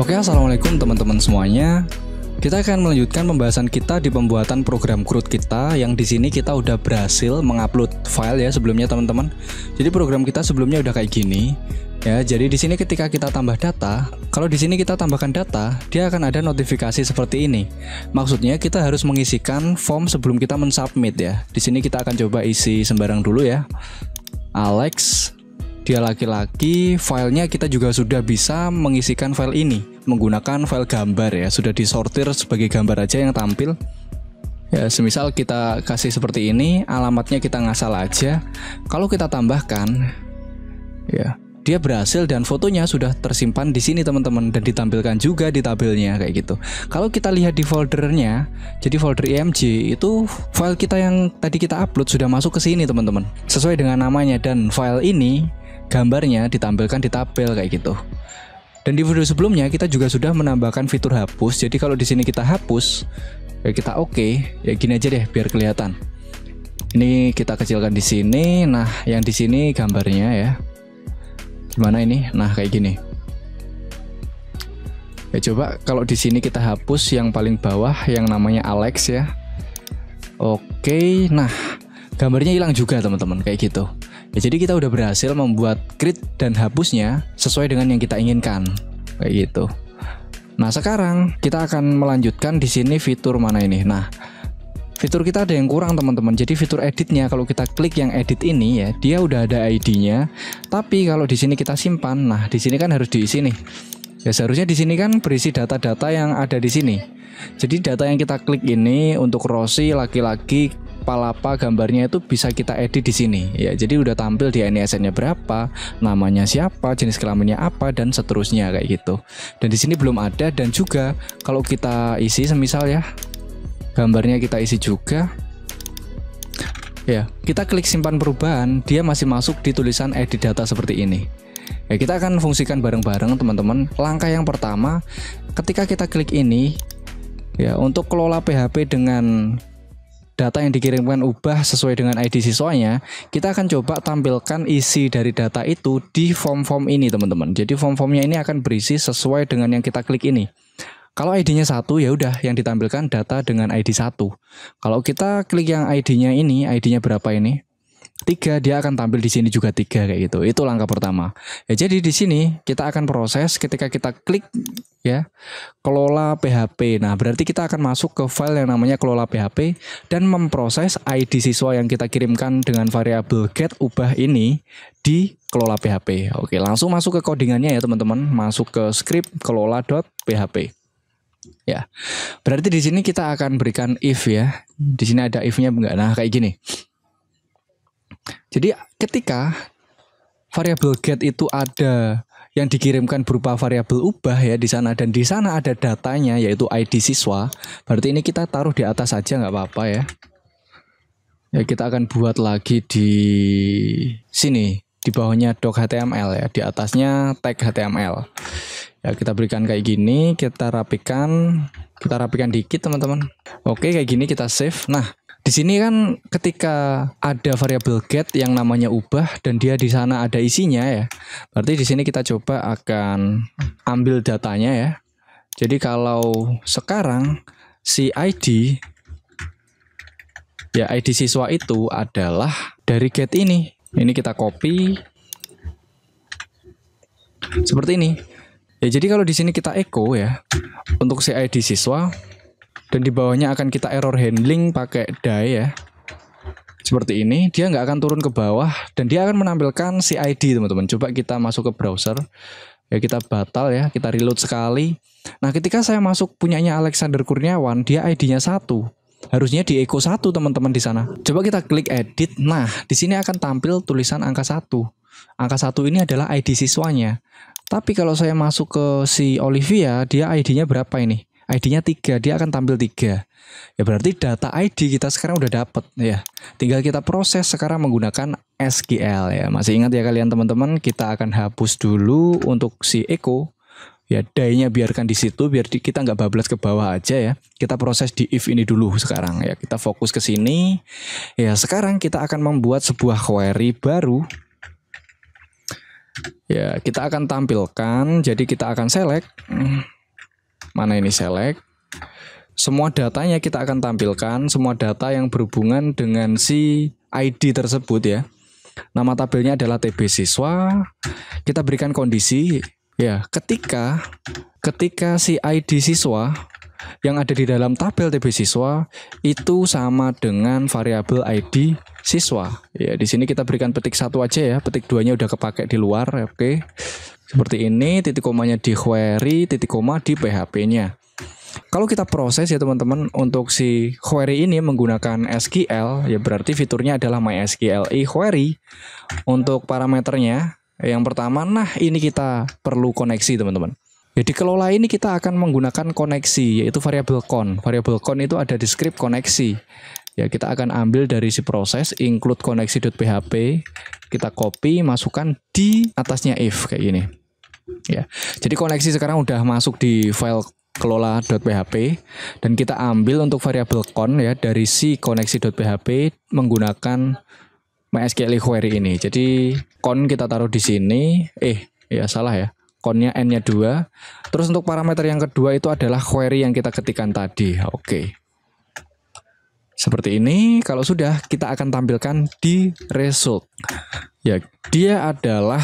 Oke, assalamualaikum teman-teman semuanya. Kita akan melanjutkan pembahasan kita di pembuatan program CRUD kita, yang di sini kita udah berhasil mengupload file ya sebelumnya teman-teman. Jadi program kita sebelumnya udah kayak gini ya. Jadi di sini ketika kita tambah data, kalau di sini kita tambahkan data, dia akan ada notifikasi seperti ini. Maksudnya kita harus mengisikan form sebelum kita mensubmit ya. Di sini kita akan coba isi sembarang dulu ya. Alex, dia laki-laki, filenya kita juga sudah bisa mengisikan file ini menggunakan file gambar ya, sudah disortir sebagai gambar aja yang tampil ya. Semisal kita kasih seperti ini, alamatnya kita ngasal aja. Kalau kita tambahkan ya, dia berhasil dan fotonya sudah tersimpan di sini teman-teman, dan ditampilkan juga di tabelnya kayak gitu. Kalau kita lihat di foldernya, jadi folder IMG itu file kita yang tadi kita upload sudah masuk ke sini teman-teman, sesuai dengan namanya, dan file ini gambarnya ditampilkan di tabel kayak gitu. Dan di video sebelumnya kita juga sudah menambahkan fitur hapus. Jadi kalau di sini kita hapus, ya kita oke, ya gini aja deh biar kelihatan. Ini kita kecilkan di sini. Nah, yang di sini gambarnya ya. Gimana ini? Nah, kayak gini. Ya coba kalau di sini kita hapus yang paling bawah yang namanya Alex ya. Oke, nah gambarnya hilang juga teman-teman kayak gitu. Ya, jadi kita udah berhasil membuat grid dan hapusnya sesuai dengan yang kita inginkan kayak gitu. Nah, sekarang kita akan melanjutkan di sini fitur mana ini. Nah, fitur kita ada yang kurang teman-teman. Jadi fitur editnya, kalau kita klik yang edit ini ya, dia udah ada ID-nya. Tapi kalau di sini kita simpan, nah di sini kan harus diisi nih. Ya seharusnya di sini kan berisi data-data yang ada di sini. Jadi data yang kita klik ini untuk Rosi laki-laki, Palapa, gambarnya itu bisa kita edit di sini ya. Jadi udah tampil di NISN-nya berapa, namanya siapa, jenis kelaminnya apa, dan seterusnya kayak gitu. Dan di sini belum ada. Dan juga kalau kita isi semisal ya, gambarnya kita isi juga ya, kita klik simpan perubahan, dia masih masuk di tulisan edit data seperti ini ya. Kita akan fungsikan bareng-bareng teman-teman. Langkah yang pertama, ketika kita klik ini ya, untuk kelola PHP dengan data yang dikirimkan ubah sesuai dengan ID siswanya, kita akan coba tampilkan isi dari data itu di form-form ini teman-teman. Jadi form-formnya ini akan berisi sesuai dengan yang kita klik ini. Kalau ID-nya 1 ya udah yang ditampilkan data dengan ID 1. Kalau kita klik yang ID-nya ini, ID-nya berapa ini? 3, dia akan tampil di sini juga 3 kayak gitu. Itu langkah pertama. Ya, jadi di sini kita akan proses ketika kita klik ya, kelola PHP. Nah, berarti kita akan masuk ke file yang namanya kelola PHP dan memproses ID siswa yang kita kirimkan dengan variabel get ubah ini di kelola PHP. Oke, langsung masuk ke codingannya ya teman-teman. Masuk ke script kelola.php. Ya. Berarti di sini kita akan berikan if ya. Di sini ada if-nya enggak? Nah, kayak gini. Jadi ketika variabel get itu ada yang dikirimkan berupa variabel ubah ya di sana, dan di sana ada datanya yaitu ID siswa, berarti ini kita taruh di atas saja nggak apa-apa ya. Ya kita akan buat lagi di sini, di bawahnya doc HTML ya, di atasnya tag HTML. Ya kita berikan kayak gini, kita rapikan dikit teman-teman. Oke, kayak gini kita save. Nah, di sini kan ketika ada variabel get yang namanya ubah dan dia di sana ada isinya ya. Berarti di sini kita coba akan ambil datanya ya. Jadi kalau sekarang si ID ya, ID siswa itu adalah dari get ini. Ini kita copy seperti ini. Ya, jadi kalau di sini kita echo ya untuk si ID siswa, dan di bawahnya akan kita error handling pakai die ya. Seperti ini, dia nggak akan turun ke bawah dan dia akan menampilkan si ID teman-teman. Coba kita masuk ke browser. Ya kita batal ya, kita reload sekali. Nah, ketika saya masuk punyanya Alexander Kurniawan, dia ID-nya 1. Harusnya di echo 1 teman-teman di sana. Coba kita klik edit. Nah, di sini akan tampil tulisan angka 1. Angka 1 ini adalah ID siswanya. Tapi kalau saya masuk ke si Olivia, dia ID-nya berapa ini? ID-nya 3, dia akan tampil 3. Ya berarti data ID kita sekarang udah dapet ya. Tinggal kita proses sekarang menggunakan SQL ya. Masih ingat ya kalian teman-teman, kita akan hapus dulu untuk si echo. Ya die-nya biarkan di situ biar kita nggak bablas ke bawah aja ya. Kita proses di if ini dulu sekarang ya. Kita fokus ke sini. Ya sekarang kita akan membuat sebuah query baru Ya, kita akan tampilkan. Jadi kita akan select. Mana ini select? Semua datanya kita akan tampilkan, semua data yang berhubungan dengan si ID tersebut ya. Nama tabelnya adalah TB siswa. Kita berikan kondisi ya, ketika si ID siswa yang ada di dalam tabel TB siswa itu sama dengan variabel ID siswa. Ya, di sini kita berikan petik 1 aja ya, petik 2-nya udah kepake di luar, oke. Seperti ini, titik komanya di query, titik koma di PHP-nya. Kalau kita proses ya teman-teman, untuk si query ini menggunakan SQL, ya berarti fiturnya adalah MySQL query. Untuk parameternya, yang pertama, nah ini kita perlu koneksi teman-teman. Jadi kelola ini kita akan menggunakan koneksi, yaitu variabel con. Variabel con itu ada di script koneksi. Ya, kita akan ambil dari si proses include koneksi.php, kita copy, masukkan di atasnya if kayak gini. Ya, jadi koneksi sekarang udah masuk di file kelola.php dan kita ambil untuk variabel con ya dari si koneksi.php menggunakan MySQL query ini. Jadi con kita taruh di sini. Ya salah ya. Connya n-nya 2. Terus untuk parameter yang kedua itu adalah query yang kita ketikkan tadi. Oke. Seperti ini. Kalau sudah, kita akan tampilkan di result. Ya, dia adalah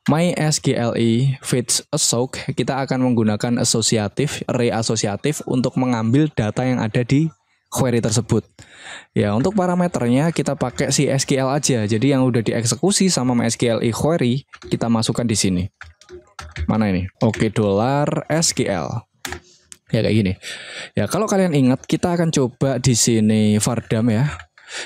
MySQL fetch assoc. Kita akan menggunakan asosiatif, array asosiatif untuk mengambil data yang ada di query tersebut. Ya, untuk parameternya kita pakai si SQL aja. Jadi yang udah dieksekusi sama MySQL query kita masukkan di sini. Mana ini? Oke, $SQL. Ya kayak gini. Ya, kalau kalian ingat kita akan coba di sini vardam ya.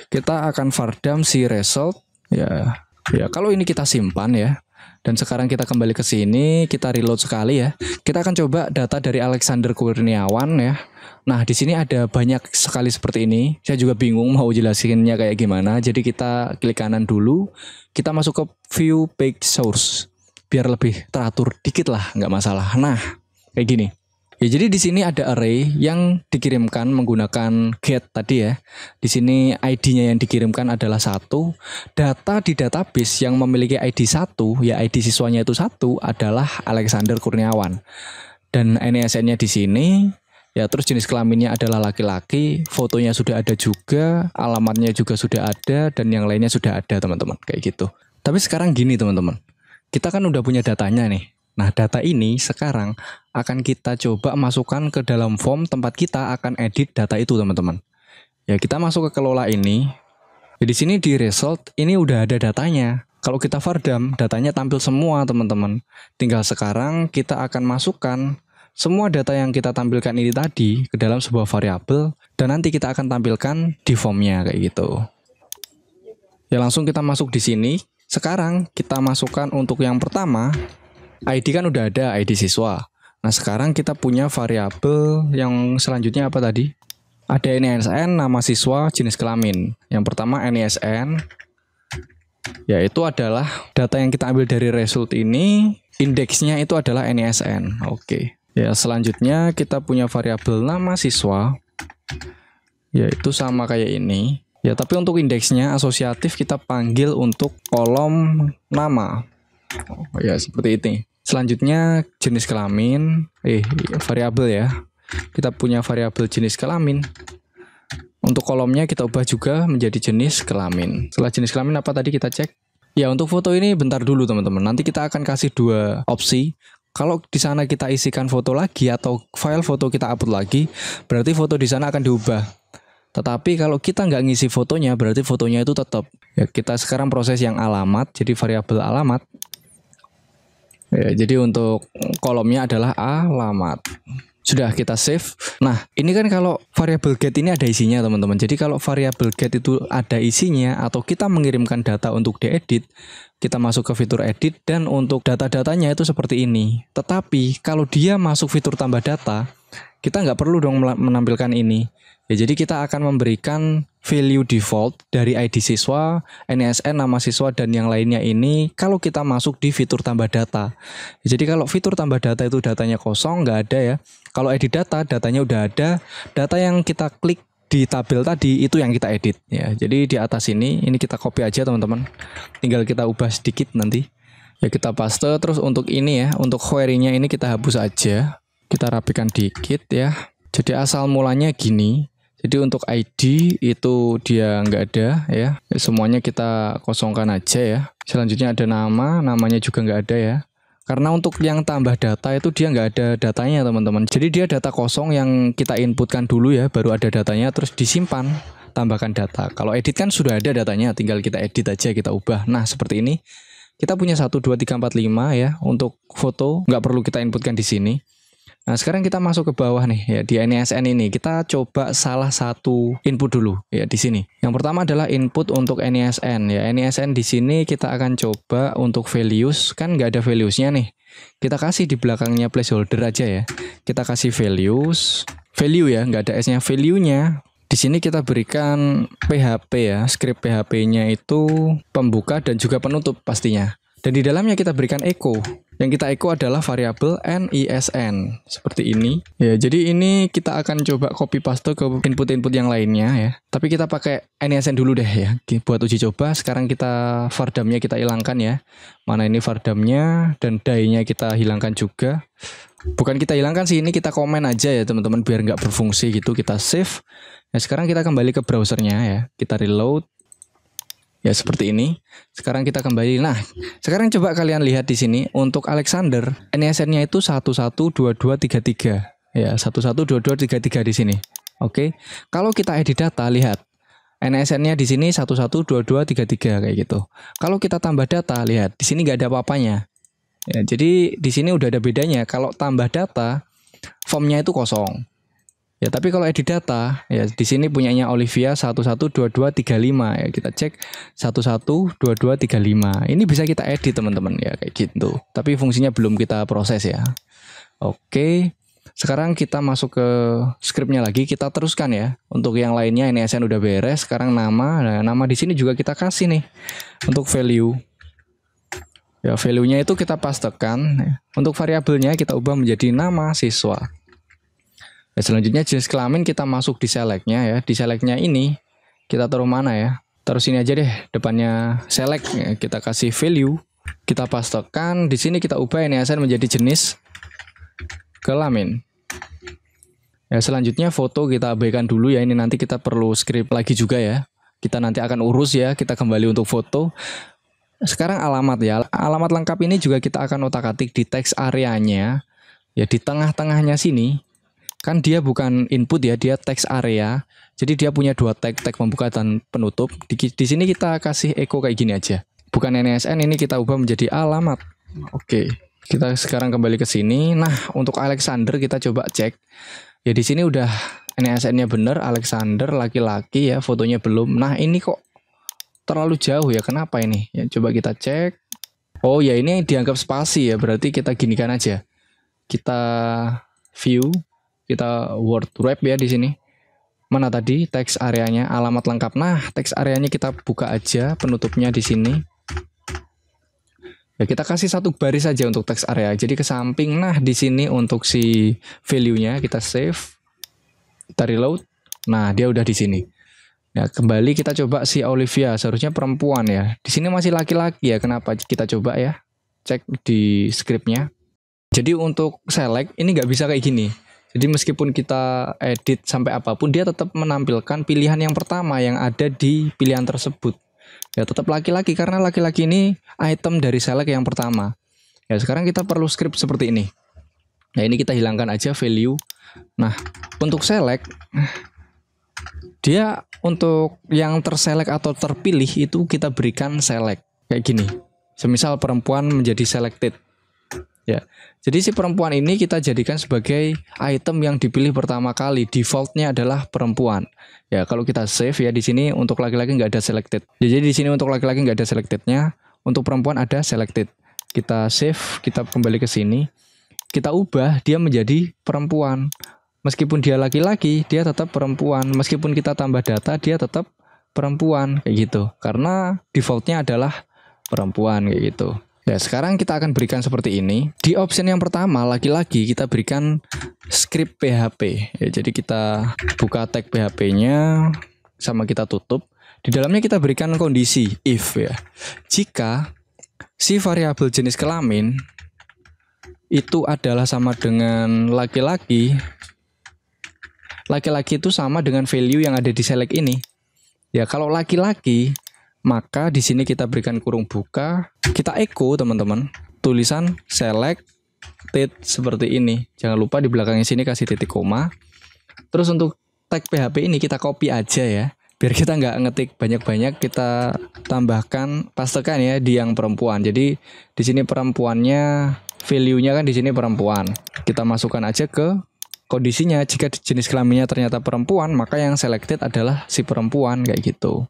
Kita akan vardam si result ya. Ya, kalau ini kita simpan ya. Dan sekarang kita kembali ke sini, kita reload sekali ya. Kita akan coba data dari Alexander Kurniawan ya. Nah, di sini ada banyak sekali seperti ini. Saya juga bingung mau jelasinnya kayak gimana. Jadi kita klik kanan dulu. Kita masuk ke view page source. Biar lebih teratur dikit lah, nggak masalah. Nah, kayak gini. Ya, jadi di sini ada array yang dikirimkan menggunakan get tadi ya. Di sini ID-nya yang dikirimkan adalah 1. Data di database yang memiliki ID 1, ya ID siswanya itu 1 adalah Alexander Kurniawan. Dan NISN-nya di sini, ya terus jenis kelaminnya adalah laki-laki, fotonya sudah ada juga, alamatnya juga sudah ada, dan yang lainnya sudah ada teman-teman, kayak gitu. Tapi sekarang gini teman-teman, kita kan udah punya datanya nih. Nah, data ini sekarang akan kita coba masukkan ke dalam form tempat kita akan edit data itu, teman-teman. Ya, kita masuk ke kelola ini. Ya, di sini di result ini udah ada datanya. Kalau kita vardam, datanya tampil semua, teman-teman. Tinggal sekarang kita akan masukkan semua data yang kita tampilkan ini tadi ke dalam sebuah variabel dan nanti kita akan tampilkan di formnya kayak gitu. Ya, langsung kita masuk di sini. Sekarang kita masukkan untuk yang pertama. ID kan udah ada, ID siswa. Nah, sekarang kita punya variabel yang selanjutnya apa tadi? Ada NISN, nama siswa, jenis kelamin. Yang pertama NISN, yaitu adalah data yang kita ambil dari result ini, indeksnya itu adalah NISN. Oke. Ya, selanjutnya kita punya variabel nama siswa, yaitu sama kayak ini. Ya, tapi untuk indeksnya asosiatif kita panggil untuk kolom nama. Oh, ya, seperti ini. Selanjutnya jenis kelamin, variabel ya. Kita punya variabel jenis kelamin. Untuk kolomnya kita ubah juga menjadi jenis kelamin. Setelah jenis kelamin apa tadi kita cek? Ya, untuk foto ini bentar dulu teman-teman. Nanti kita akan kasih 2 opsi. Kalau di sana kita isikan foto lagi atau file foto kita upload lagi, berarti foto di sana akan diubah. Tetapi kalau kita nggak ngisi fotonya, berarti fotonya itu tetap. Ya, kita sekarang proses yang alamat, jadi variabel alamat. Ya, jadi untuk kolomnya adalah alamat. Sudah kita save. Nah, ini kan kalau variabel get ini ada isinya teman-teman. Jadi kalau variabel get itu ada isinya atau kita mengirimkan data untuk diedit, kita masuk ke fitur edit dan untuk data-datanya itu seperti ini. Tetapi kalau dia masuk fitur tambah data, kita nggak perlu dong menampilkan ini. Ya, jadi kita akan memberikan value default dari ID siswa, NISN, nama siswa, dan yang lainnya ini kalau kita masuk di fitur tambah data. Ya, jadi kalau fitur tambah data itu datanya kosong, nggak ada ya. Kalau edit data, datanya udah ada. Data yang kita klik di tabel tadi itu yang kita edit. Ya, jadi di atas ini kita copy aja teman-teman. Tinggal kita ubah sedikit nanti. Ya kita paste. Terus untuk ini ya, untuk query-nya ini kita hapus aja. Kita rapikan dikit ya. Jadi asal mulanya gini. Jadi untuk ID itu dia nggak ada ya. Semuanya kita kosongkan aja ya. Selanjutnya ada nama, namanya juga nggak ada ya. Karena untuk yang tambah data itu dia nggak ada datanya teman-teman. Jadi dia data kosong yang kita inputkan dulu ya, baru ada datanya, terus disimpan, tambahkan data. Kalau edit kan sudah ada datanya, tinggal kita edit aja, kita ubah. Nah seperti ini. Kita punya 1, 2, 3, 4, 5 ya. Untuk foto nggak perlu kita inputkan di sini. Nah sekarang kita masuk ke bawah nih ya, di NISN ini kita coba salah satu input dulu ya di sini. Yang pertama adalah input untuk NISN ya. NISN di sini kita akan coba untuk values, kan nggak ada valuesnya nih. Kita kasih di belakangnya placeholder aja ya. Kita kasih values, value ya, nggak ada s-nya, value-nya. Di sini kita berikan PHP ya, script PHP-nya itu pembuka dan juga penutup pastinya. Dan di dalamnya kita berikan echo. Yang kita echo adalah variabel NISN. Seperti ini. Ya, jadi ini kita akan coba copy paste ke input-input yang lainnya ya. Tapi kita pakai NISN dulu deh ya. Buat uji coba, sekarang kita vardamnya kita hilangkan ya. Mana ini vardamnya dan die-nya kita hilangkan juga. Bukan kita hilangkan sih, ini kita komen aja ya teman-teman biar nggak berfungsi gitu. Kita save. Nah, sekarang kita kembali ke browsernya ya. Kita reload. Ya seperti ini. Sekarang kita kembali. Nah, sekarang coba kalian lihat di sini untuk Alexander, NISN-nya itu 112233. Ya, 112233 di sini. Oke. Kalau kita edit data, lihat. NISN-nya di sini 112233 kayak gitu. Kalau kita tambah data, lihat di sini nggak ada apa-apanya. Ya, jadi di sini udah ada bedanya. Kalau tambah data, formnya itu kosong. Ya, tapi kalau edit data, ya di sini punyanya Olivia 112235 ya, kita cek 112235. Ini bisa kita edit teman-teman ya kayak gitu. Tapi fungsinya belum kita proses ya. Oke. Sekarang kita masuk ke scriptnya lagi, kita teruskan ya. Untuk yang lainnya NISN udah beres, sekarang nama. Nah, nama di sini juga kita kasih nih untuk value. Ya, value-nya itu kita pastekan. Untuk variabelnya kita ubah menjadi nama siswa. Ya, selanjutnya jenis kelamin kita masuk di select-nya ya. Di select-nya ini kita taruh mana ya? Taruh sini aja deh, depannya select ya. Kita kasih value, kita pastekan. Di sini kita ubah NISN menjadi jenis kelamin. Ya, selanjutnya foto kita abaikan dulu ya. Ini nanti kita perlu script lagi juga ya. Kita nanti akan urus ya. Kita kembali untuk foto. Sekarang alamat ya. Alamat lengkap ini juga kita akan otak-atik di text areanya. Ya, di tengah-tengahnya sini. Kan dia bukan input ya, dia text area. Jadi dia punya dua tag pembuka dan penutup. Di sini kita kasih echo kayak gini aja. Bukan NISN, ini kita ubah menjadi alamat. Oke. Kita sekarang kembali ke sini. Nah, untuk Alexander kita coba cek. Ya di sini udah NISN-nya bener, Alexander laki-laki ya, fotonya belum. Nah, ini kok terlalu jauh ya. Kenapa ini? Ya coba kita cek. Oh ya, ini dianggap spasi ya. Berarti kita ginikan aja. Kita view, kita word wrap ya di sini. Mana tadi teks areanya, alamat lengkap. Nah, teks areanya kita buka aja, penutupnya di sini. Ya, kita kasih satu baris saja untuk teks area. Jadi ke samping. Nah, di sini untuk si value-nya kita save. Kita reload. Nah, dia udah di sini. Nah, kembali kita coba si Olivia, seharusnya perempuan ya. Di sini masih laki-laki ya. Kenapa? Kita coba ya. Cek di scriptnya. Jadi untuk select ini nggak bisa kayak gini. Jadi meskipun kita edit sampai apapun, dia tetap menampilkan pilihan yang pertama yang ada di pilihan tersebut. Ya tetap laki-laki karena laki-laki ini item dari select yang pertama. Ya sekarang kita perlu script seperti ini. Nah ini kita hilangkan aja value. Nah untuk select, dia untuk yang terselect atau terpilih itu kita berikan select kayak gini. Semisal perempuan menjadi selected. Ya, jadi si perempuan ini kita jadikan sebagai item yang dipilih pertama kali. Defaultnya adalah perempuan. Ya, kalau kita save ya di sini untuk laki-laki nggak ada selected. Ya, jadi di sini untuk laki-laki nggak ada selectednya, untuk perempuan ada selected. Kita save, kita kembali ke sini, kita ubah dia menjadi perempuan. Meskipun dia laki-laki, dia tetap perempuan. Meskipun kita tambah data, dia tetap perempuan kayak gitu. Karena defaultnya adalah perempuan kayak gitu. Ya, sekarang kita akan berikan seperti ini. Di option yang pertama, laki-laki, kita berikan script PHP. Ya, jadi kita buka tag PHP-nya, sama kita tutup. Di dalamnya kita berikan kondisi if ya. Jika si variabel jenis kelamin itu adalah sama dengan laki-laki. Laki-laki itu sama dengan value yang ada di select ini. Ya, kalau laki-laki, maka di sini kita berikan kurung buka, kita echo teman-teman, tulisan selected seperti ini. Jangan lupa di belakangnya sini kasih titik koma. Terus untuk tag PHP ini kita copy aja ya, biar kita nggak ngetik banyak-banyak, kita tambahkan, pastekan ya di yang perempuan. Jadi di sini perempuannya, value-nya kan di sini perempuan. Kita masukkan aja ke kondisinya, jika jenis kelaminnya ternyata perempuan, maka yang selected adalah si perempuan kayak gitu.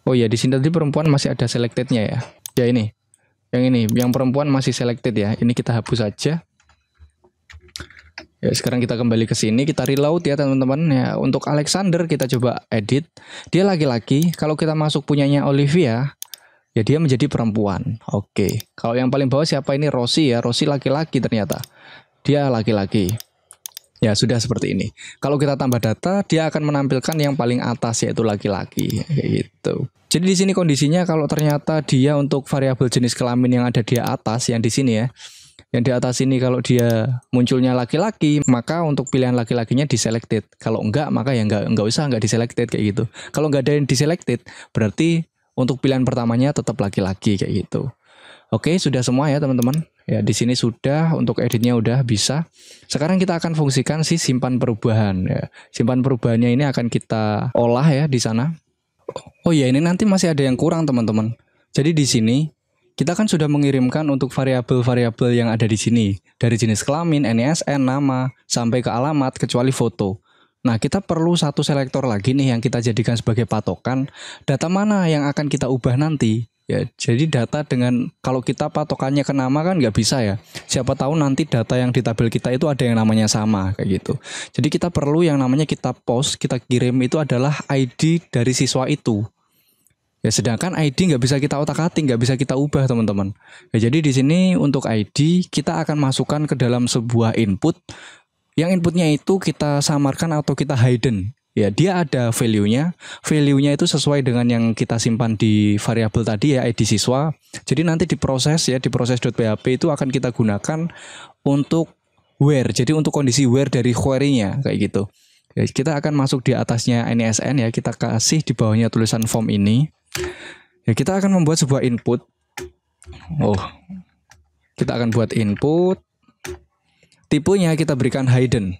Oh ya, di sini tadi perempuan masih ada selectednya ya. Ya ini, yang perempuan masih selected ya. Ini kita hapus saja. Ya, sekarang kita kembali ke sini, kita reload ya teman-teman. Ya, untuk Alexander kita coba edit. Dia laki-laki. Kalau kita masuk punyanya Olivia, ya dia menjadi perempuan. Oke. Kalau yang paling bawah siapa ini? Rosie ya. Rosie laki-laki ternyata. Dia laki-laki. Ya sudah seperti ini. Kalau kita tambah data, dia akan menampilkan yang paling atas yaitu laki-laki, kayak gitu. Jadi di sini kondisinya kalau ternyata dia untuk variabel jenis kelamin yang ada di atas, yang di sini ya, yang di atas ini kalau dia munculnya laki-laki, maka untuk pilihan laki-lakinya diselected. Kalau enggak, maka ya enggak usah, enggak diselected kayak gitu. Kalau enggak ada yang diselected, berarti untuk pilihan pertamanya tetap laki-laki kayak gitu. Oke, sudah semua ya teman-teman. Ya, di sini sudah, untuk editnya udah bisa. Sekarang kita akan fungsikan si simpan perubahan ya. Simpan perubahannya ini akan kita olah ya di sana. Oh ya, ini nanti masih ada yang kurang teman-teman. Jadi di sini kita kan sudah mengirimkan untuk variabel-variabel yang ada di sini, dari jenis kelamin, NISN, nama, sampai ke alamat kecuali foto. Nah, kita perlu satu selektor lagi nih yang kita jadikan sebagai patokan data mana yang akan kita ubah nanti. Ya, jadi data dengan kalau kita patokannya ke nama kan nggak bisa ya. Siapa tahu nanti data yang di tabel kita itu ada yang namanya sama kayak gitu. Jadi kita perlu yang namanya kita post, kita kirim itu adalah ID dari siswa itu. Ya, sedangkan ID nggak bisa kita otak-atik, nggak bisa kita ubah teman-teman. Ya, jadi di sini untuk ID kita akan masukkan ke dalam sebuah input. Yang inputnya itu kita samarkan atau kita hidden. Ya, dia ada value-nya. Value-nya itu sesuai dengan yang kita simpan di variabel tadi ya, ID siswa. Jadi nanti diproses ya, diproses.php itu akan kita gunakan untuk where. Jadi untuk kondisi where dari query-nya kayak gitu. Ya, kita akan masuk di atasnya NISN ya, kita kasih di bawahnya tulisan form ini. Ya, kita akan membuat sebuah input. Oh. Kita akan buat input. Tipenya kita berikan hidden.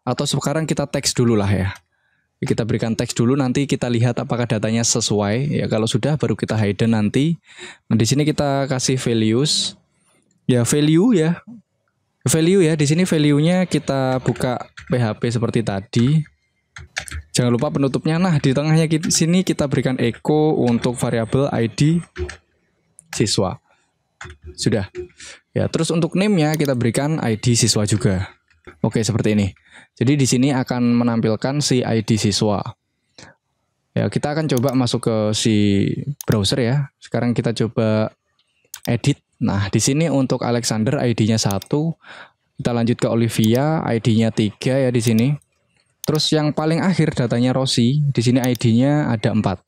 Atau sekarang kita teks dulu lah ya. Kita berikan teks dulu, nanti kita lihat apakah datanya sesuai. Ya, kalau sudah baru kita hidden nanti. Nah, di sini kita kasih values. Ya, value ya. Value ya, di sini value-nya kita buka PHP seperti tadi. Jangan lupa penutupnya. Nah, di tengahnya sini kita berikan echo untuk variabel ID siswa. Sudah. Ya, terus untuk name-nya kita berikan ID siswa juga. Oke, seperti ini. Jadi di sini akan menampilkan si ID siswa. Ya, kita akan coba masuk ke si browser ya. Sekarang kita coba edit. Nah, di sini untuk Alexander ID-nya 1. Kita lanjut ke Olivia, ID-nya 3 ya di sini. Terus yang paling akhir datanya Rosie, di sini ID-nya ada 4.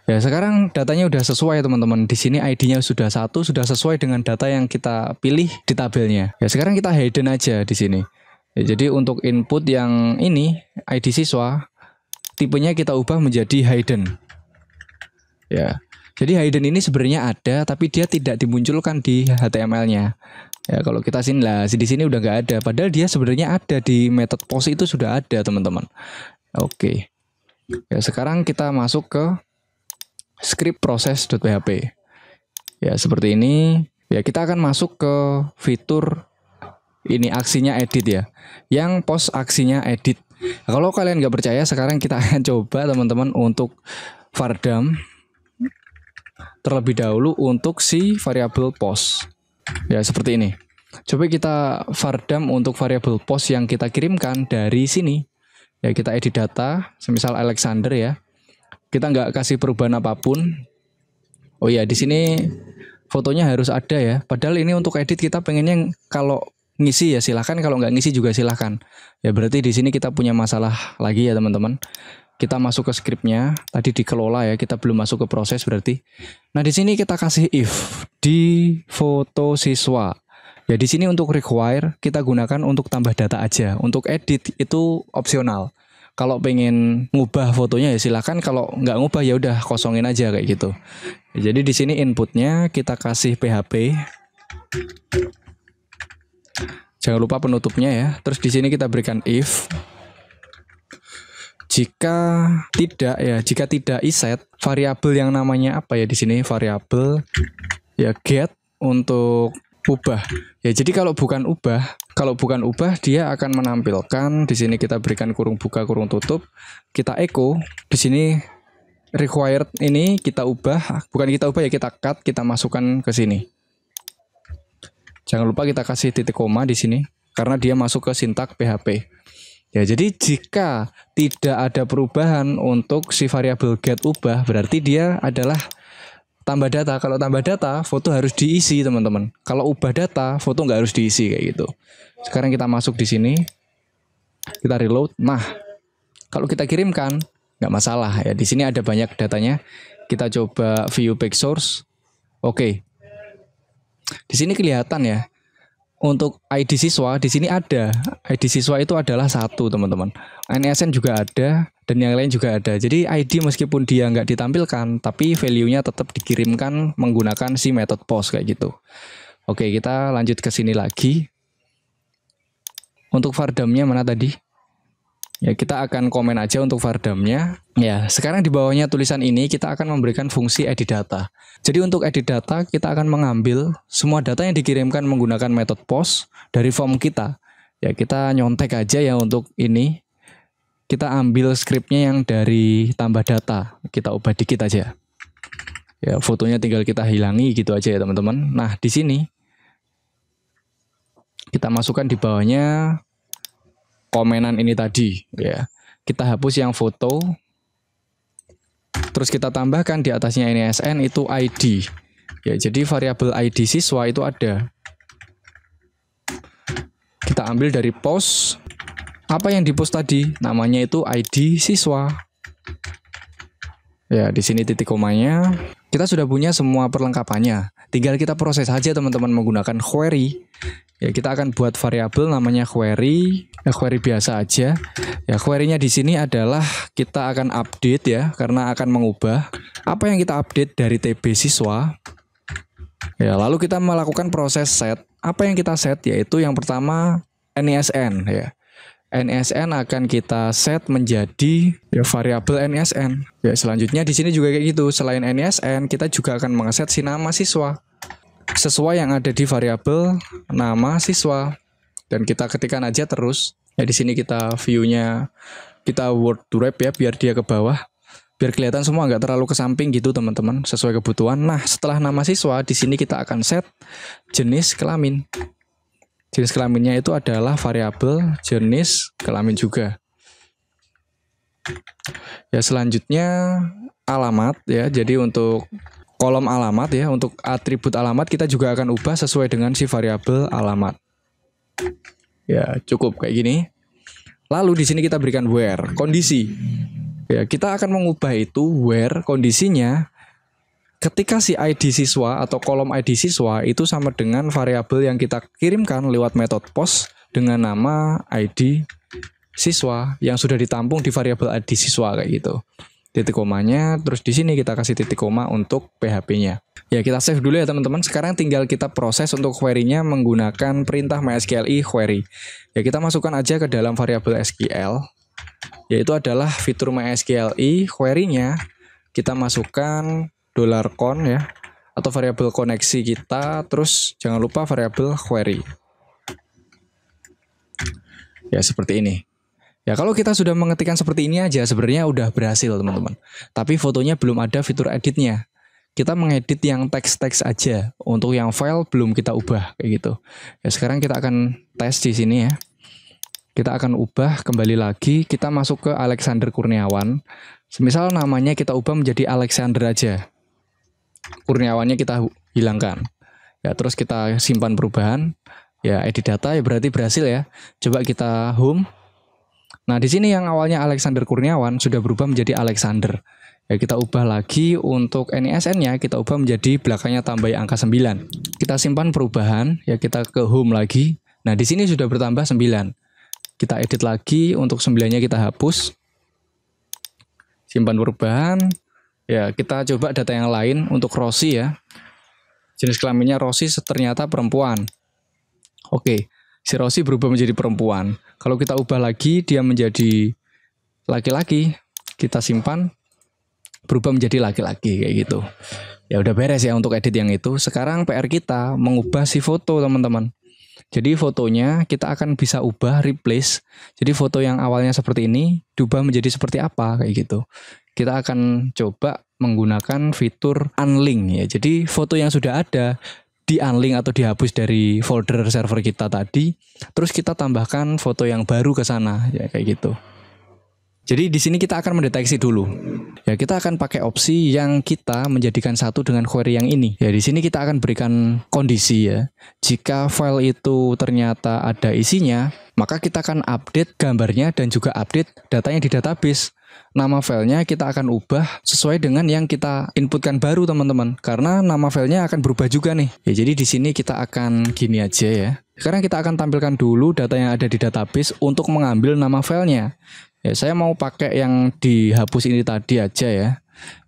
Ya, sekarang datanya udah sesuai teman-teman. Di sini ID-nya sudah 1, sudah sesuai dengan data yang kita pilih di tabelnya. Ya, sekarang kita hidden aja di sini. Ya, jadi untuk input yang ini ID siswa, tipenya kita ubah menjadi hidden. Ya, jadi hidden ini sebenarnya ada, tapi dia tidak dimunculkan di HTML-nya. Ya, kalau kita sini lah, di sini udah nggak ada. Padahal dia sebenarnya ada di method post itu sudah ada teman-teman. Oke. Ya, sekarang kita masuk ke script process.php. Ya, seperti ini. Ya, kita akan masuk ke fitur ini aksinya edit ya. Yang post aksinya edit. Nah, kalau kalian nggak percaya, sekarang kita akan coba teman-teman untuk vardam terlebih dahulu untuk si variabel post. Ya, seperti ini. Coba kita vardam untuk variabel post yang kita kirimkan dari sini. Ya, kita edit data, semisal Alexander ya. Kita nggak kasih perubahan apapun. Oh ya, di sini fotonya harus ada ya. Padahal ini untuk edit kita pengennya kalau ngisi ya silahkan, kalau nggak ngisi juga silahkan. Ya, berarti di sini kita punya masalah lagi ya teman-teman. Kita masuk ke scriptnya, tadi dikelola ya, kita belum masuk ke proses berarti. Nah di sini kita kasih if di foto siswa. Ya di sini untuk require kita gunakan untuk tambah data aja. Untuk edit itu opsional. Kalau pengen ngubah fotonya ya silahkan. Kalau nggak ngubah ya udah kosongin aja kayak gitu. Jadi di sini inputnya kita kasih PHP. Jangan lupa penutupnya ya. Terus di sini kita berikan if. Jika tidak iset variabel yang namanya apa ya di sini variabel ya get untuk ubah. Ya jadi kalau bukan ubah dia akan menampilkan di sini kita berikan kurung buka kurung tutup, kita echo di sini required ini kita ubah, bukan kita ubah ya kita cut, kita masukkan ke sini. Jangan lupa kita kasih titik koma di sini karena dia masuk ke sintak PHP. Ya, jadi jika tidak ada perubahan untuk si variabel get ubah, berarti dia adalah tambah data. Kalau tambah data, foto harus diisi, teman-teman. Kalau ubah data, foto nggak harus diisi kayak gitu. Sekarang kita masuk di sini, kita reload. Nah, kalau kita kirimkan, nggak masalah ya. Di sini ada banyak datanya. Kita coba view back source. Oke. Di sini kelihatan ya. Untuk ID siswa di sini ada. ID siswa itu adalah 1, teman-teman. NSN juga ada dan yang lain juga ada. Jadi ID meskipun dia nggak ditampilkan, tapi value-nya tetap dikirimkan menggunakan si method post kayak gitu. Oke, kita lanjut ke sini lagi. Untuk vardamnya mana tadi? Ya, kita akan komen aja untuk vardamnya. Ya, sekarang di bawahnya tulisan ini kita akan memberikan fungsi edit data. Jadi untuk edit data kita akan mengambil semua data yang dikirimkan menggunakan method post dari form kita. Ya, kita nyontek aja ya untuk ini. Kita ambil scriptnya yang dari tambah data. Kita ubah dikit aja. Ya, fotonya tinggal kita hilangi gitu aja ya teman-teman. Nah, di sini kita masukkan di bawahnya komenan ini tadi ya. Kita hapus yang foto. Terus kita tambahkan di atasnya NSN itu ID. Ya, jadi variabel ID siswa itu ada. Kita ambil dari post. Apa yang di post tadi? Namanya itu ID siswa. Ya, di sini titik komanya. Kita sudah punya semua perlengkapannya. Tinggal kita proses saja teman-teman menggunakan query. Ya, kita akan buat variabel namanya query, ya, query biasa aja. Ya, query-nya di sini adalah kita akan update ya, karena akan mengubah apa yang kita update dari TB siswa. Ya, lalu kita melakukan proses set. Apa yang kita set yaitu yang pertama NSN ya. NSN akan kita set menjadi ya, variabel NSN. Ya, selanjutnya di sini juga kayak gitu. Selain NSN, kita juga akan mengeset si nama siswa sesuai yang ada di variabel nama siswa, dan kita ketikkan aja terus. Ya, di sini kita view-nya kita word to wrap ya biar dia ke bawah, biar kelihatan semua nggak terlalu ke samping gitu teman-teman, sesuai kebutuhan. Nah, setelah nama siswa di sini kita akan set jenis kelamin. Jenis kelaminnya itu adalah variabel jenis kelamin juga. Ya, selanjutnya alamat ya. Jadi untuk kolom alamat ya, untuk atribut alamat kita juga akan ubah sesuai dengan si variabel alamat. Ya, cukup kayak gini. Lalu di sini kita berikan where, kondisi. Ya, kita akan mengubah itu where kondisinya ketika si ID siswa atau kolom ID siswa itu sama dengan variabel yang kita kirimkan lewat method post dengan nama ID siswa yang sudah ditampung di variabel ID siswa kayak gitu. Titik komanya, terus di sini kita kasih titik koma untuk PHP-nya. Ya, kita save dulu ya teman-teman. Sekarang tinggal kita proses untuk query-nya menggunakan perintah mysqli query. Ya, kita masukkan aja ke dalam variabel SQL, yaitu adalah fitur mysqli query-nya. Kita masukkan $con ya, atau variabel koneksi kita, terus jangan lupa variabel query. Ya, seperti ini. Ya, kalau kita sudah mengetikkan seperti ini aja sebenarnya udah berhasil teman-teman. Tapi fotonya belum ada fitur editnya. Kita mengedit yang teks-teks aja. Untuk yang file belum kita ubah kayak gitu. Ya, sekarang kita akan tes di sini ya. Kita akan ubah kembali lagi. Kita masuk ke Alexander Kurniawan. Semisal namanya kita ubah menjadi Alexander aja. Kurniawannya kita hilangkan. Ya, terus kita simpan perubahan. Ya, edit data ya berarti berhasil ya. Coba kita home. Nah, di sini yang awalnya Alexander Kurniawan sudah berubah menjadi Alexander. Ya, kita ubah lagi untuk NISN-nya, kita ubah menjadi belakangnya tambahi angka 9. Kita simpan perubahan, ya kita ke home lagi. Nah, di sini sudah bertambah 9. Kita edit lagi, untuk 9-nya kita hapus. Simpan perubahan. Ya, kita coba data yang lain untuk Rosi ya. Jenis kelaminnya Rosi ternyata perempuan. Oke, si Rosi berubah menjadi perempuan. Kalau kita ubah lagi, dia menjadi laki-laki. Kita simpan, berubah menjadi laki-laki kayak gitu. Ya udah beres ya untuk edit yang itu. Sekarang PR kita mengubah si foto teman-teman. Jadi fotonya kita akan bisa ubah, replace. Jadi foto yang awalnya seperti ini diubah menjadi seperti apa kayak gitu. Kita akan coba menggunakan fitur unlink ya. Jadi foto yang sudah ada di unlink atau dihapus dari folder server kita tadi, terus kita tambahkan foto yang baru ke sana ya kayak gitu. Jadi di sini kita akan mendeteksi dulu. Ya, kita akan pakai opsi yang kita menjadikan satu dengan query yang ini. Ya, di sini kita akan berikan kondisi ya. Jika file itu ternyata ada isinya, maka kita akan update gambarnya dan juga update datanya di database. Nama filenya kita akan ubah sesuai dengan yang kita inputkan baru teman-teman. Karena nama filenya akan berubah juga nih. Ya, jadi di sini kita akan gini aja ya. Sekarang kita akan tampilkan dulu data yang ada di database untuk mengambil nama filenya. Ya, saya mau pakai yang dihapus ini tadi aja ya.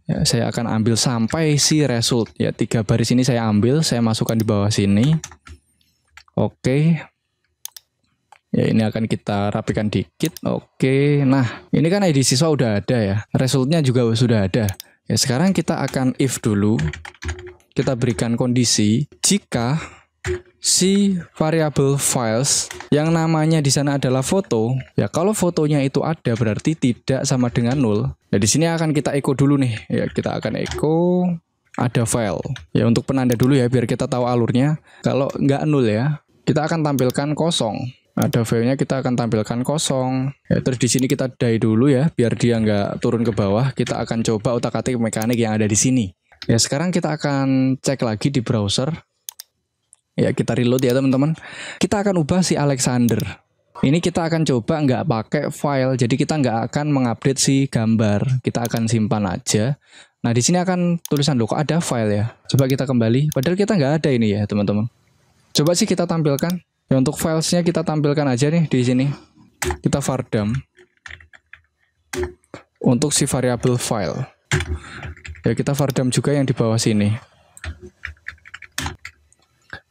Ya, saya akan ambil sampai si result. Ya, 3 baris ini saya ambil, saya masukkan di bawah sini. Oke. Ya, ini akan kita rapikan dikit. Oke. Nah, ini kan ID siswa udah ada ya. Resultnya juga sudah ada. Ya, sekarang kita akan if dulu. Kita berikan kondisi jika si variable files yang namanya di sana adalah foto, ya kalau fotonya itu ada berarti tidak sama dengan 0. Ya di sini akan kita echo dulu nih. Ya kita akan echo ada file. Ya untuk penanda dulu ya biar kita tahu alurnya. Kalau nggak 0 ya, kita akan tampilkan kosong. Ada filenya kita akan tampilkan kosong. Ya, terus di sini kita die dulu ya biar dia nggak turun ke bawah. Kita akan coba utak-atik mekanik yang ada di sini. Ya sekarang kita akan cek lagi di browser. Ya kita reload ya teman-teman. Kita akan ubah si Alexander. Ini kita akan coba nggak pakai file. Jadi kita nggak akan mengupdate si gambar. Kita akan simpan aja. Nah di sini akan tulisan loh kok ada file ya. Coba kita kembali. Padahal kita nggak ada ini ya teman-teman. Coba sih kita tampilkan. Ya untuk filesnya kita tampilkan aja nih di sini. Kita vardam. Untuk si variable file. Ya kita vardam juga yang di bawah sini.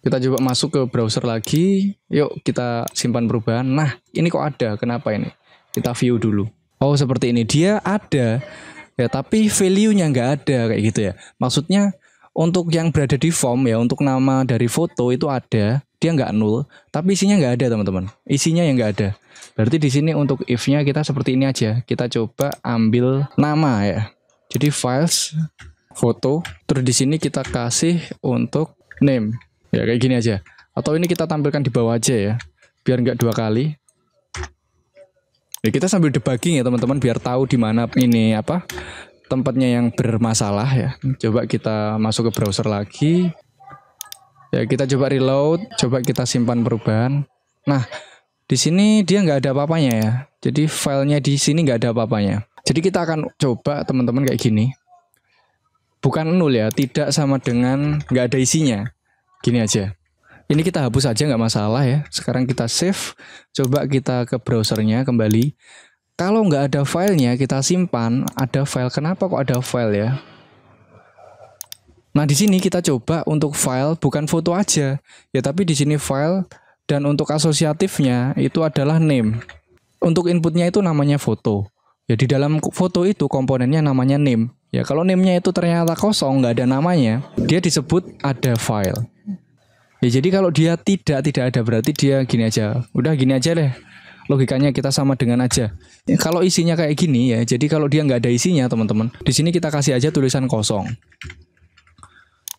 Kita coba masuk ke browser lagi. Yuk kita simpan perubahan. Nah ini kok ada. Kenapa ini? Kita view dulu. Oh seperti ini. Dia ada. Ya tapi value-nya nggak ada kayak gitu ya. Maksudnya untuk yang berada di form ya. Untuk nama dari foto itu ada. Dia nggak null. Tapi isinya nggak ada teman-teman. Isinya yang nggak ada. Berarti di sini untuk if-nya kita seperti ini aja. Kita coba ambil nama ya. Jadi files, foto. Terus di sini kita kasih untuk name. Ya kayak gini aja. Atau ini kita tampilkan di bawah aja ya. Biar nggak 2 kali. Ya, kita sambil debugging ya teman-teman. Biar tahu di mana ini apa tempatnya yang bermasalah ya. Coba kita masuk ke browser lagi. Ya kita coba reload. Coba kita simpan perubahan. Nah di sini dia nggak ada apa-apanya ya. Jadi filenya di sini nggak ada apa-apanya. Jadi kita akan coba teman-teman kayak gini. Bukan 0 ya. Tidak sama dengan nggak ada isinya. Gini aja. Ini kita hapus aja nggak masalah ya. Sekarang kita save. Coba kita ke browsernya kembali. Kalau nggak ada filenya kita simpan. Ada file. Kenapa kok ada file ya? Nah di sini kita coba untuk file bukan foto aja. Ya tapi di sini file dan untuk asosiatifnya itu adalah name. Untuk inputnya itu namanya foto. Ya di dalam foto itu komponennya namanya name. Ya kalau name-nya itu ternyata kosong nggak ada namanya, dia disebut ada file. Ya jadi kalau dia tidak ada berarti dia gini aja. Udah gini aja deh. Logikanya kita sama dengan aja. Ya, kalau isinya kayak gini ya. Jadi kalau dia nggak ada isinya teman-teman. Di sini kita kasih aja tulisan kosong.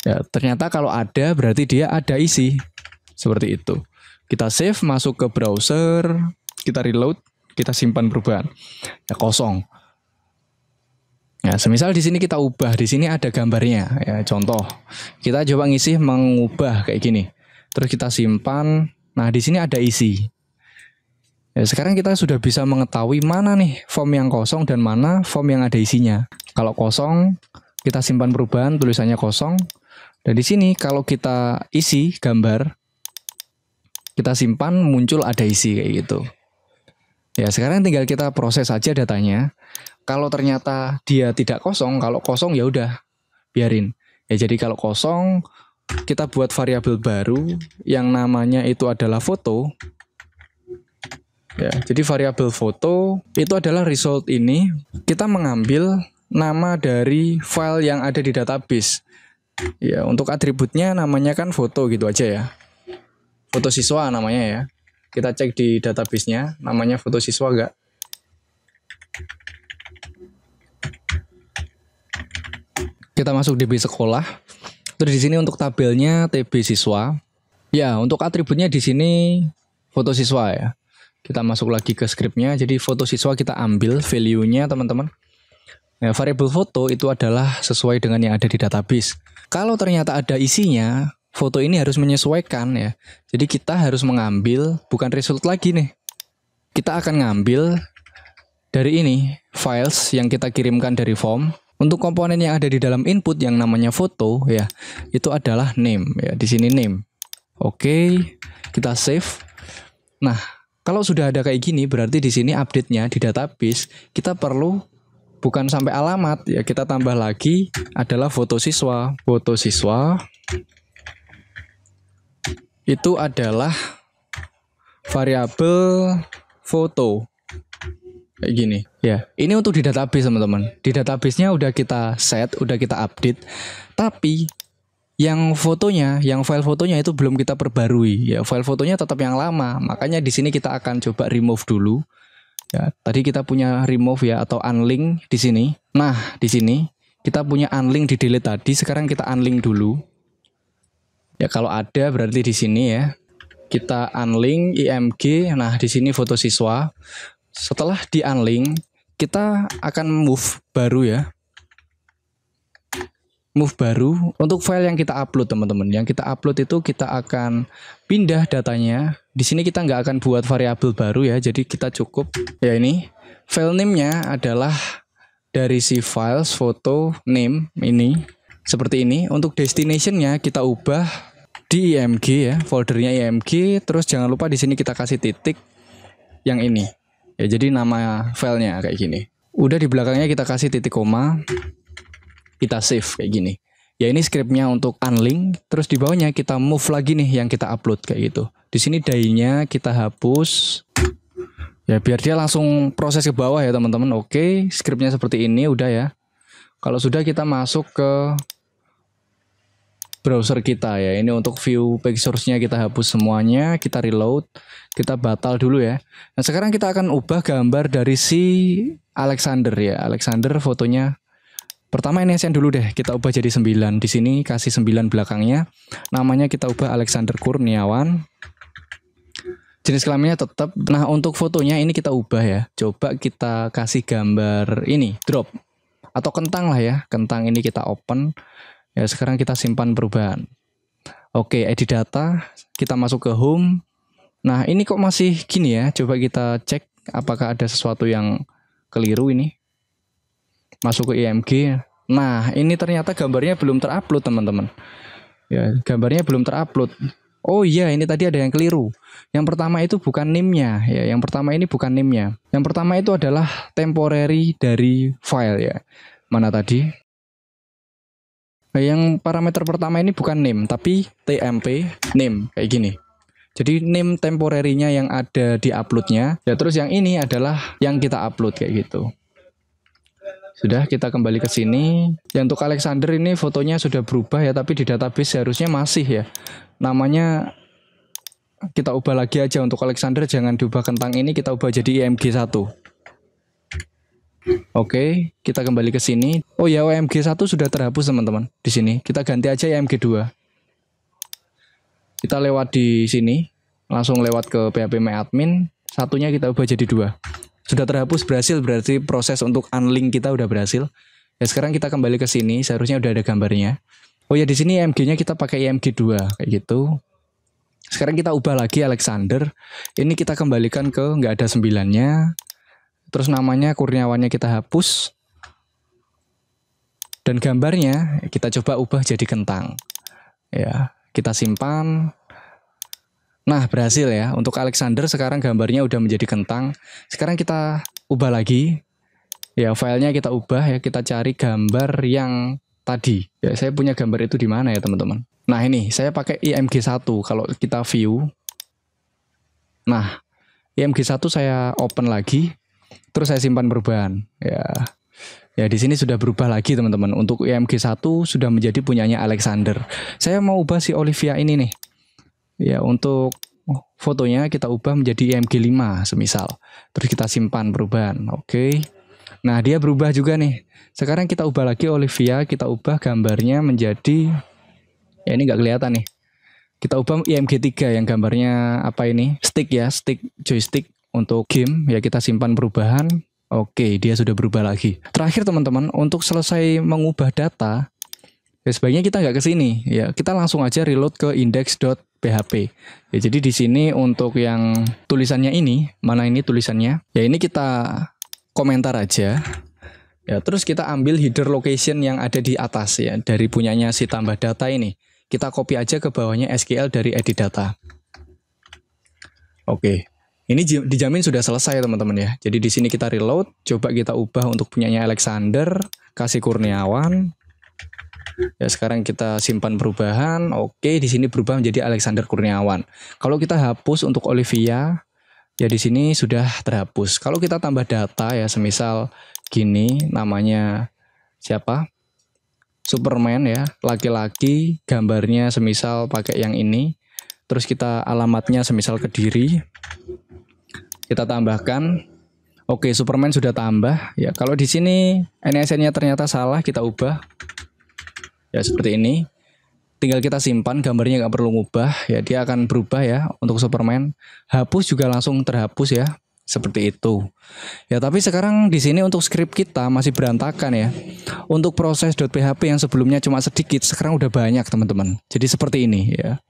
Ya ternyata kalau ada berarti dia ada isi. Seperti itu. Kita save masuk ke browser. Kita reload. Kita simpan perubahan. Ya kosong. Ya, semisal di sini kita ubah, di sini ada gambarnya. Ya, contoh, kita coba ngisi mengubah kayak gini. Terus kita simpan. Nah, di sini ada isi. Ya, sekarang kita sudah bisa mengetahui mana nih form yang kosong dan mana form yang ada isinya. Kalau kosong, kita simpan perubahan, tulisannya kosong. Dan di sini kalau kita isi gambar, kita simpan, muncul ada isi kayak gitu. Ya, sekarang tinggal kita proses saja datanya. Kalau ternyata dia tidak kosong, kalau kosong ya udah biarin. Ya, jadi kalau kosong, kita buat variabel baru yang namanya itu adalah foto. Ya, jadi variabel foto itu adalah result ini. Kita mengambil nama dari file yang ada di database. Ya, untuk atributnya namanya kan foto gitu aja ya. Foto siswa namanya ya. Kita cek di database-nya, namanya foto siswa enggak? Kita masuk DB sekolah. Terus di sini untuk tabelnya TB siswa. Ya, untuk atributnya di sini foto siswa ya. Kita masuk lagi ke scriptnya, jadi foto siswa kita ambil value-nya teman-teman. Nah, variabel foto itu adalah sesuai dengan yang ada di database. Kalau ternyata ada isinya, foto ini harus menyesuaikan ya. Jadi kita harus mengambil, bukan result lagi nih. Kita akan ngambil dari ini, files yang kita kirimkan dari form. Untuk komponen yang ada di dalam input yang namanya foto ya, itu adalah name ya, di sini name. Oke, kita save. Nah, kalau sudah ada kayak gini, berarti di sini update-nya di database kita perlu bukan sampai alamat ya, kita tambah lagi adalah foto siswa. Foto siswa itu adalah variabel foto kayak gini ya. Ini untuk di database teman-teman. Di database-nya udah kita set, udah kita update. Tapi yang fotonya, yang file fotonya itu belum kita perbarui ya, file fotonya tetap yang lama. Makanya di sini kita akan coba remove dulu. Ya, tadi kita punya remove ya atau unlink di sini. Nah, di sini kita punya unlink di delete tadi, sekarang kita unlink dulu. Ya, kalau ada berarti di sini ya. Kita unlink img. Nah, di sini foto siswa. Setelah di unlink, kita akan move baru ya. Move baru untuk file yang kita upload teman-teman. Yang kita upload itu kita akan pindah datanya. Di sini kita nggak akan buat variabel baru ya. Jadi kita cukup ya ini file name-nya adalah dari si files foto name ini seperti ini. Untuk destination-nya kita ubah di img ya, foldernya img. Terus jangan lupa di sini kita kasih titik yang ini. Ya, jadi nama filenya kayak gini. Udah di belakangnya kita kasih titik koma. Kita save kayak gini. Ya, ini scriptnya untuk unlink. Terus di bawahnya kita move lagi nih yang kita upload kayak gitu. Di sini die-nya kita hapus. Ya, biar dia langsung proses ke bawah ya teman-teman. Oke, scriptnya seperti ini udah ya. Kalau sudah kita masuk ke browser kita ya. Ini untuk view page source-nya kita hapus semuanya. Kita reload. Kita batal dulu ya. Nah, sekarang kita akan ubah gambar dari si Alexander ya. Alexander fotonya. Pertama NSN dulu deh, kita ubah jadi 9. Di sini kasih 9 belakangnya. Namanya kita ubah Alexander Kurniawan. Jenis kelaminnya tetap. Nah, untuk fotonya ini kita ubah ya. Coba kita kasih gambar ini, drop. Atau kentang lah ya. Kentang ini kita open. Ya, sekarang kita simpan perubahan. Oke, edit data. Kita masuk ke home. Nah, ini kok masih gini ya. Coba kita cek apakah ada sesuatu yang keliru ini. Masuk ke img. Nah, ini ternyata gambarnya belum terupload teman-teman. Ya, gambarnya belum terupload. Oh iya, ini tadi ada yang keliru. Yang pertama itu bukan name-nya ya. Yang pertama ini bukan name-nya. Yang pertama itu adalah temporary dari file ya. Mana tadi? Nah, yang parameter pertama ini bukan name tapi tmp name kayak gini. Jadi name temporary-nya yang ada di upload-nya. Ya, terus yang ini adalah yang kita upload kayak gitu. Sudah, kita kembali ke sini. Ya, untuk Alexander ini fotonya sudah berubah ya, tapi di database seharusnya masih ya. Namanya kita ubah lagi aja untuk Alexander, jangan diubah kentang ini, kita ubah jadi img1. Oke, kita kembali ke sini. Oh ya, img1 sudah terhapus teman-teman. Di sini kita ganti aja img2. Kita lewat di sini, langsung lewat ke php-my-admin, satunya kita ubah jadi 2. Sudah terhapus, berhasil, berarti proses untuk unlink kita udah berhasil. Ya, sekarang kita kembali ke sini, seharusnya udah ada gambarnya. Oh ya, di sini img-nya kita pakai img2 kayak gitu. Sekarang kita ubah lagi Alexander. Ini kita kembalikan ke nggak ada 9-nya. Terus namanya Kurniawannya kita hapus. Dan gambarnya kita coba ubah jadi kentang. Ya, kita simpan. Nah, berhasil ya. Untuk Alexander sekarang gambarnya udah menjadi kentang. Sekarang kita ubah lagi. Ya, filenya kita ubah ya. Kita cari gambar yang tadi. Ya, saya punya gambar itu di mana ya, teman-teman? Nah, ini saya pakai IMG1 kalau kita view. Nah, IMG1 saya open lagi. Terus saya simpan perubahan. Ya, di sini sudah berubah lagi, teman-teman. Untuk IMG1 sudah menjadi punyanya Alexander. Saya mau ubah si Olivia ini nih. Ya, untuk fotonya kita ubah menjadi IMG5 semisal. Terus kita simpan perubahan. Oke. Nah, dia berubah juga nih. Sekarang kita ubah lagi Olivia, kita ubah gambarnya menjadi, ya ini nggak kelihatan nih. Kita ubah IMG3 yang gambarnya apa ini? Stick ya, stick joystick untuk game. Ya, kita simpan perubahan. Oke, dia sudah berubah lagi. Terakhir teman-teman, untuk selesai mengubah data, ya sebaiknya kita nggak ke sini. Ya, kita langsung aja reload ke index.php. Ya, jadi di sini untuk yang tulisannya ini, mana ini tulisannya? Ya, ini kita komentar aja. Ya, terus kita ambil header location yang ada di atas ya, dari punyanya si tambah data ini. Kita copy aja ke bawahnya SQL dari edit data. Oke. Ini dijamin sudah selesai teman-teman ya. Jadi di sini kita reload, coba kita ubah untuk punyanya Alexander, kasih Kurniawan. Ya, sekarang kita simpan perubahan. Oke, di sini berubah menjadi Alexander Kurniawan. Kalau kita hapus untuk Olivia, ya di sini sudah terhapus. Kalau kita tambah data ya, semisal gini, namanya siapa? Superman ya, laki-laki, gambarnya semisal pakai yang ini. Terus kita alamatnya semisal Kediri. Kita tambahkan. Oke, Superman sudah tambah. Ya, kalau di sini NSN-nya ternyata salah, kita ubah. Ya, seperti ini. Tinggal kita simpan, gambarnya nggak perlu ngubah. Ya, dia akan berubah ya untuk Superman. Hapus juga langsung terhapus ya. Seperti itu. Ya, tapi sekarang di sini untuk script kita masih berantakan ya. Untuk proses .php yang sebelumnya cuma sedikit, sekarang udah banyak, teman-teman. Jadi seperti ini ya.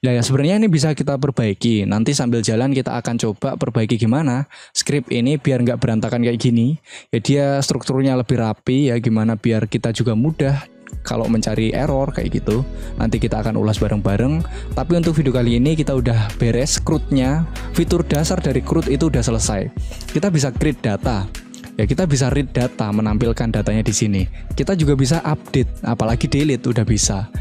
Ya, sebenarnya ini bisa kita perbaiki. Nanti sambil jalan kita akan coba perbaiki gimana script ini biar nggak berantakan kayak gini. Ya, dia strukturnya lebih rapi ya, gimana biar kita juga mudah kalau mencari error kayak gitu. Nanti kita akan ulas bareng-bareng. Tapi untuk video kali ini kita udah beres CRUD-nya. Fitur dasar dari CRUD itu udah selesai. Kita bisa create data. Ya, kita bisa read data, menampilkan datanya di sini. Kita juga bisa update, apalagi delete udah bisa.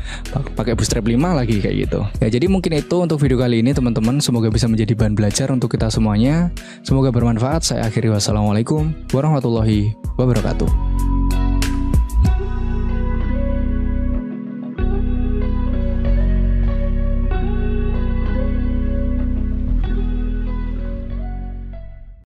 Pakai Bootstrap 5 lagi kayak gitu. Ya, jadi mungkin itu untuk video kali ini teman-teman. Semoga bisa menjadi bahan belajar untuk kita semuanya. Semoga bermanfaat. Saya akhiri, wassalamualaikum warahmatullahi wabarakatuh.